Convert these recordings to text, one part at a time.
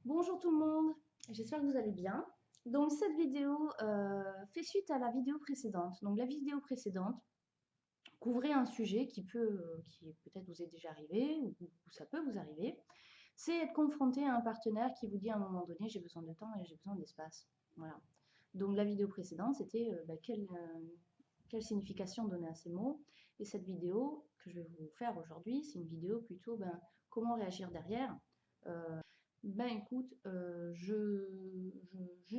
Bonjour tout le monde, j'espère que vous allez bien. Donc cette vidéo fait suite à la vidéo précédente. Donc la vidéo précédente couvrait un sujet qui peut-être vous est déjà arrivé ou ça peut vous arriver. C'est être confronté à un partenaire qui vous dit à un moment donné j'ai besoin de temps et j'ai besoin d'espace. Voilà. Donc la vidéo précédente c'était quelle signification donner à ces mots. Et cette vidéo que je vais vous faire aujourd'hui, c'est une vidéo plutôt comment réagir derrière. Ben écoute, je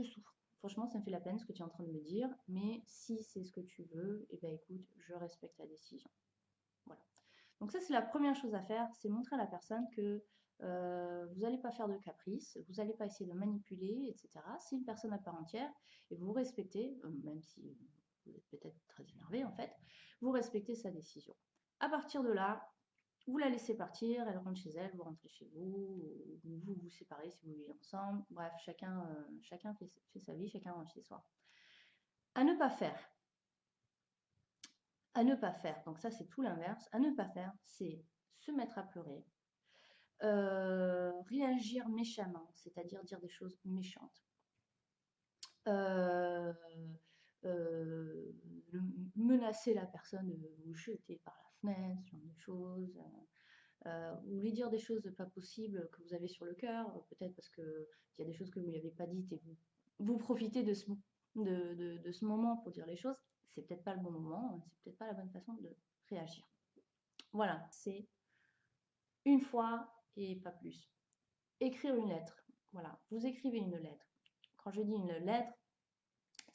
souffre. Franchement, ça me fait la peine ce que tu es en train de me dire, mais si c'est ce que tu veux, et ben écoute, je respecte ta décision. Voilà. Donc ça, c'est la première chose à faire, c'est montrer à la personne que vous n'allez pas faire de caprice, vous n'allez pas essayer de manipuler, etc. C'est une personne à part entière et vous respectez, même si vous êtes peut-être très énervé en fait, vous respectez sa décision. À partir de là, vous la laissez partir, elle rentre chez elle, vous rentrez chez vous, ou vous vous séparez si vous vivez ensemble. Bref, chacun fait sa vie, chacun rentre chez soi. À ne pas faire. À ne pas faire. Donc ça, c'est tout l'inverse. À ne pas faire, c'est se mettre à pleurer, réagir méchamment, c'est-à-dire dire des choses méchantes. Euh, euh, Menacer la personne de vous jeter par la fenêtre, ce genre de choses. Ou lui dire des choses pas possibles que vous avez sur le cœur, peut-être parce qu'il y a des choses que vous ne lui avez pas dites et vous profitez de ce moment pour dire les choses, c'est peut-être pas le bon moment, c'est peut-être pas la bonne façon de réagir. Voilà, c'est une fois et pas plus. Écrire une lettre. Voilà, vous écrivez une lettre. Quand je dis une lettre,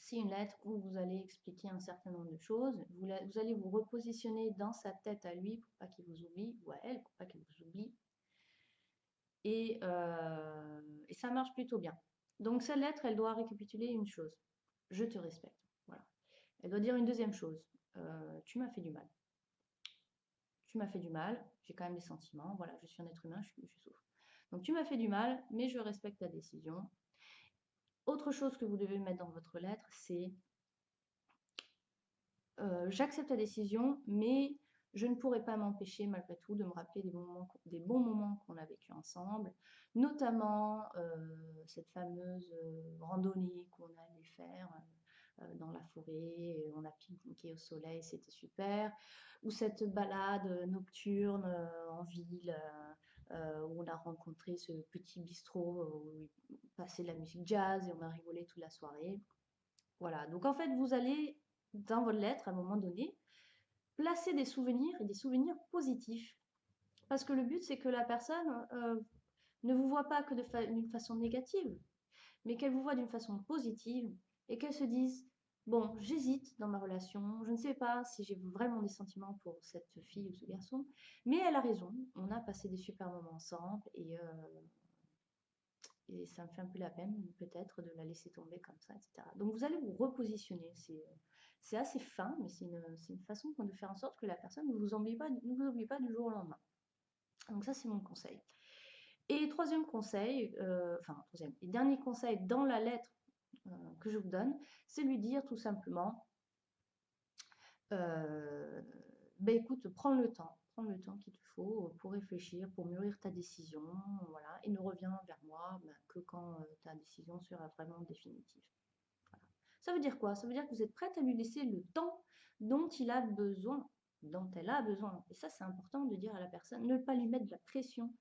c'est une lettre où vous allez expliquer un certain nombre de choses. Vous allez vous repositionner dans sa tête à lui pour pas qu'il vous oublie, ou à elle pour pas qu'elle vous oublie. Et ça marche plutôt bien. Donc cette lettre, elle doit récapituler une chose. Je te respecte. Voilà. Elle doit dire une deuxième chose. Tu m'as fait du mal. Tu m'as fait du mal. J'ai quand même des sentiments. Voilà, je suis un être humain, je souffre. Donc tu m'as fait du mal, mais je respecte ta décision. Autre chose que vous devez mettre dans votre lettre, c'est j'accepte ta décision, mais je ne pourrais pas m'empêcher malgré tout de me rappeler des bons moments qu'on a vécu ensemble, notamment cette fameuse randonnée qu'on allait faire dans la forêt, et on a pique-niqué au soleil, c'était super, ou cette balade nocturne en ville où on a rencontré ce petit bistrot où il passait de la musique jazz et on a rigolé toute la soirée. Voilà, donc en fait, vous allez, dans votre lettre, à un moment donné, placer des souvenirs et des souvenirs positifs. Parce que le but, c'est que la personne ne vous voit pas que d'une façon négative, mais qu'elle vous voit d'une façon positive et qu'elle se dise, bon, j'hésite dans ma relation, je ne sais pas si j'ai vraiment des sentiments pour cette fille ou ce garçon, mais elle a raison, on a passé des super moments ensemble et ça me fait un peu la peine peut-être de la laisser tomber comme ça, etc. Donc vous allez vous repositionner. C'est assez fin, mais c'est une façon de faire en sorte que la personne ne vous oublie pas du jour au lendemain. Donc ça, c'est mon conseil. Et troisième conseil, troisième et dernier conseil dans la lettre que je vous donne, c'est lui dire tout simplement, euh, ben écoute, prends le temps qu'il te faut pour réfléchir, pour mûrir ta décision, voilà, et ne reviens vers moi que quand ta décision sera vraiment définitive. Voilà. Ça veut dire quoi? Ça veut dire que vous êtes prête à lui laisser le temps dont il a besoin, dont elle a besoin. Et ça, c'est important de dire à la personne, ne pas lui mettre de la pression,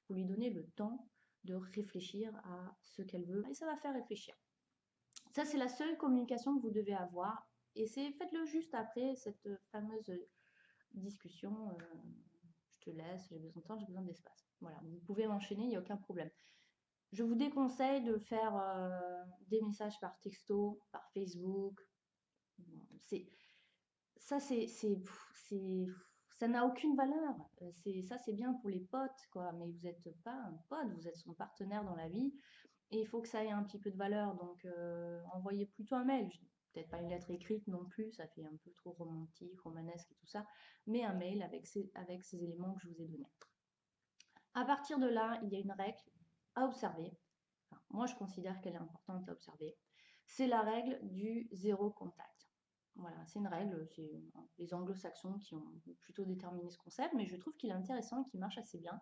pour lui donner le temps de réfléchir à ce qu'elle veut. Et ça va faire réfléchir. Ça, c'est la seule communication que vous devez avoir. Et faites-le juste après cette fameuse discussion. Je te laisse, j'ai besoin de temps, j'ai besoin d'espace. Voilà, vous pouvez m'enchaîner, il n'y a aucun problème. Je vous déconseille de faire des messages par texto, par Facebook. C'est ça, ça n'a aucune valeur. C'est bien pour les potes, quoi. Mais vous n'êtes pas un pote, vous êtes son partenaire dans la vie. Et il faut que ça ait un petit peu de valeur. Donc, envoyez plutôt un mail. Peut-être pas une lettre écrite non plus, ça fait un peu trop romantique, romanesque et tout ça. Mais un mail avec ces éléments que je vous ai donnés. À partir de là, il y a une règle à observer. Enfin, moi, je considère qu'elle est importante à observer. C'est la règle du zéro contact. Voilà, c'est une règle, c'est les anglo-saxons qui ont plutôt déterminé ce concept, mais je trouve qu'il est intéressant et qu'il marche assez bien.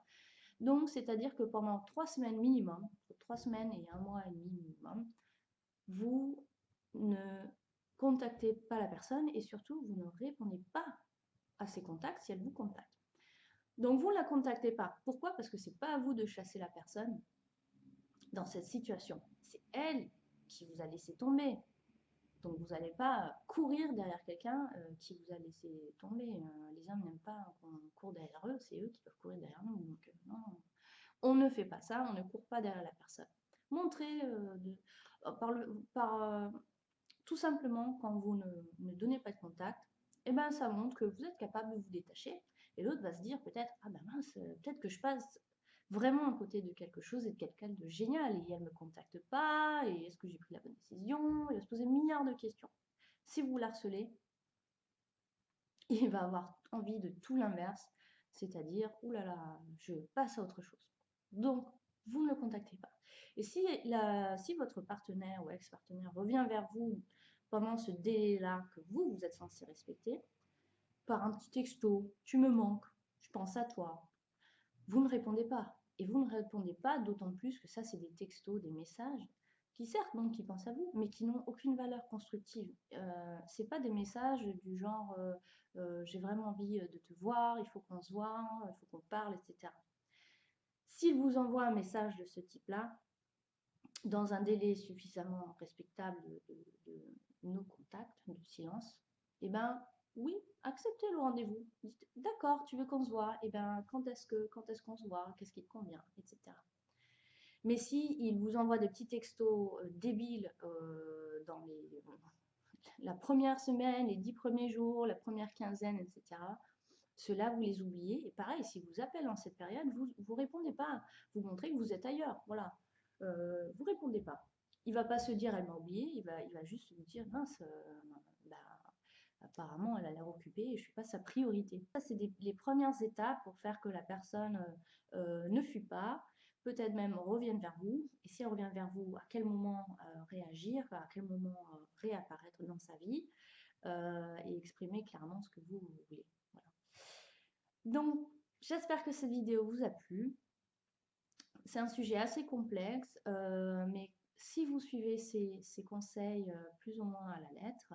Donc, c'est-à-dire que pendant 3 semaines minimum, 3 semaines et 1 mois et demi minimum, vous ne contactez pas la personne et surtout, vous ne répondez pas à ses contacts si elle vous contacte. Donc, vous ne la contactez pas. Pourquoi? Parce que ce n'est pas à vous de chasser la personne dans cette situation. C'est elle qui vous a laissé tomber. Donc, vous n'allez pas courir derrière quelqu'un qui vous a laissé tomber. Les hommes n'aiment pas qu'on court derrière eux, c'est eux qui peuvent courir derrière nous. Donc, non, on ne fait pas ça, on ne court pas derrière la personne. Montrez tout simplement, quand vous ne donnez pas de contact, eh ben, ça montre que vous êtes capable de vous détacher. Et l'autre va se dire peut-être, ah ben mince, peut-être que je passe vraiment à côté de quelque chose et de quelqu'un de génial. Et elle ne me contacte pas, et est-ce que j'ai pris la bonne décision? Il va se poser milliards de questions. Si vous l'harcelez, il va avoir envie de tout l'inverse, c'est-à-dire, oulala, je passe à autre chose. Donc, vous ne le contactez pas. Et si votre partenaire ou ex-partenaire revient vers vous pendant ce délai-là que vous êtes censé respecter, par un petit texto, tu me manques, je pense à toi, vous ne répondez pas. Et vous ne répondez pas, d'autant plus que ça, c'est des textos, des messages qui certes, donc, qui pensent à vous, mais qui n'ont aucune valeur constructive. C'est pas des messages du genre j'ai vraiment envie de te voir, il faut qu'on se voit, il faut qu'on parle, etc. S'il vous envoie un message de ce type-là, dans un délai suffisamment respectable de nos contacts, de silence, eh ben oui, acceptez le rendez-vous. Dites d'accord, tu veux qu'on se voit, eh ben quand est-ce qu'on se voit, qu'est-ce qui te convient, etc. Mais si il vous envoie des petits textos débiles dans la première semaine, les 10 premiers jours, la première quinzaine, etc., ceux-là, vous les oubliez. Et pareil, si vous appelle en cette période, vous répondez pas. Vous montrez que vous êtes ailleurs. Voilà. Vous répondez pas. Il va pas se dire elle m'a oublié, il va juste vous dire mince, bah, apparemment elle a l'air occupée et je suis pas sa priorité. Ça, c'est les premières étapes pour faire que la personne ne fuit pas, peut-être même revienne vers vous. Et si elle revient vers vous, à quel moment réagir, à quel moment réapparaître dans sa vie et exprimer clairement ce que vous voulez. Voilà. Donc, j'espère que cette vidéo vous a plu. C'est un sujet assez complexe, mais si vous suivez ces conseils plus ou moins à la lettre,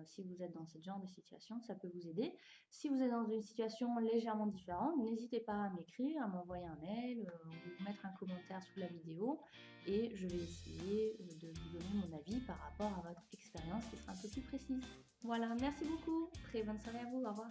si vous êtes dans ce genre de situation, ça peut vous aider. Si vous êtes dans une situation légèrement différente, n'hésitez pas à m'écrire, à m'envoyer un mail ou mettre un commentaire sous la vidéo et je vais essayer de vous donner mon avis par rapport à votre expérience qui sera un peu plus précise. Voilà, merci beaucoup, très bonne soirée à vous, au revoir.